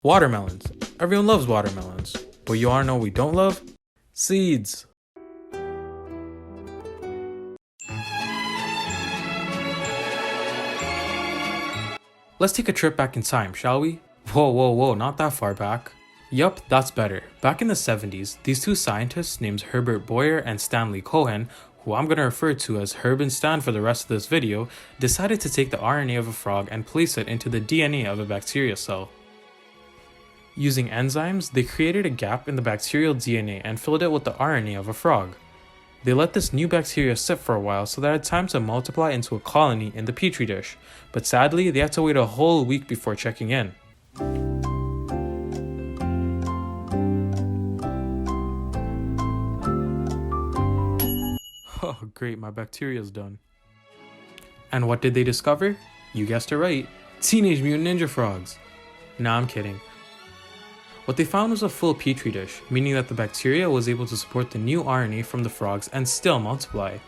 Watermelons. Everyone loves watermelons. But you wanna know what we don't love? Seeds. Let's take a trip back in time, shall we? Whoa, not that far back. Yup, that's better. Back in the 70s, these two scientists named Herbert Boyer and Stanley Cohen, who I'm going to refer to as Herb and Stan for the rest of this video, decided to take the RNA of a frog and place it into the DNA of a bacteria cell. Using enzymes, they created a gap in the bacterial DNA and filled it with the RNA of a frog. They let this new bacteria sit for a while so that it had time to multiply into a colony in the petri dish, but sadly they had to wait a whole week before checking in. Oh great, my bacteria's done. And what did they discover? You guessed it right, Teenage Mutant Ninja Frogs. Nah, I'm kidding. What they found was a full petri dish, meaning that the bacteria was able to support the new RNA from the frogs and still multiply.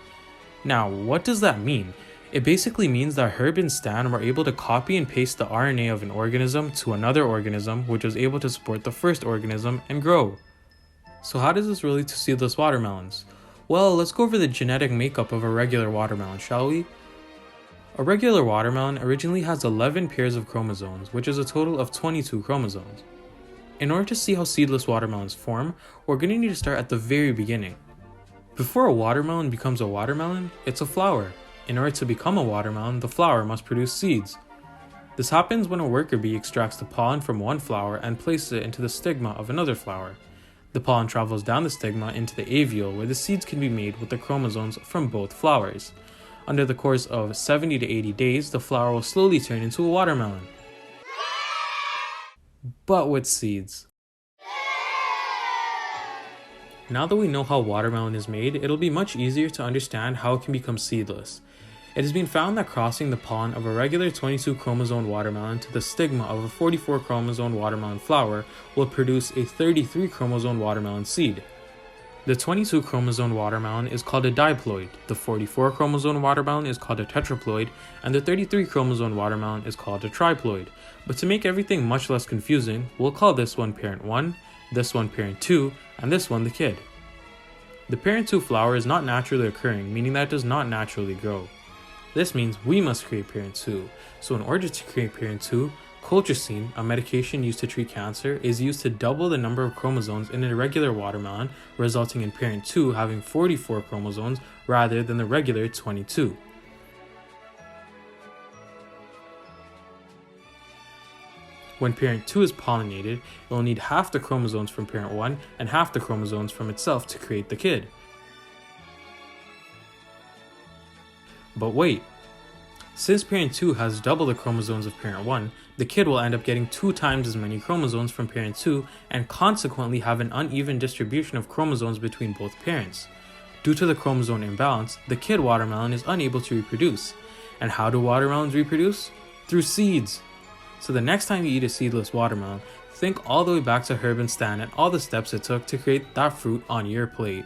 Now, what does that mean? It basically means that Herb and Stan were able to copy and paste the RNA of an organism to another organism which was able to support the first organism and grow. So how does this relate to seedless watermelons? Well, let's go over the genetic makeup of a regular watermelon, shall we? A regular watermelon originally has 11 pairs of chromosomes, which is a total of 22 chromosomes. In order to see how seedless watermelons form, we're going to need to start at the very beginning. Before a watermelon becomes a watermelon, it's a flower. In order to become a watermelon, the flower must produce seeds. This happens when a worker bee extracts the pollen from one flower and places it into the stigma of another flower. The pollen travels down the stigma into the alveole where the seeds can be made with the chromosomes from both flowers. Under the course of 70 to 80 days, the flower will slowly turn into a watermelon. But with seeds. Now that we know how watermelon is made, it'll be much easier to understand how it can become seedless. It has been found that crossing the pollen of a regular 22 chromosome watermelon to the stigma of a 44 chromosome watermelon flower will produce a 33 chromosome watermelon seed. The 22 chromosome watermelon is called a diploid, the 44 chromosome watermelon is called a tetraploid, and the 33 chromosome watermelon is called a triploid. But to make everything much less confusing, we'll call this one parent 1, this one parent 2, and this one the kid. The parent 2 flower is not naturally occurring, meaning that it does not naturally grow. This means we must create parent 2. So in order to create parent 2, colchicine, a medication used to treat cancer, is used to double the number of chromosomes in a regular watermelon, resulting in parent 2 having 44 chromosomes rather than the regular 22. When parent 2 is pollinated, it will need half the chromosomes from parent 1 and half the chromosomes from itself to create the kid. But wait, since parent 2 has double the chromosomes of parent 1, the kid will end up getting 2 times as many chromosomes from parent 2 and consequently have an uneven distribution of chromosomes between both parents. Due to the chromosome imbalance, the kid watermelon is unable to reproduce. And how do watermelons reproduce? Through seeds. So the next time you eat a seedless watermelon, think all the way back to Herb and Stan and all the steps it took to create that fruit on your plate.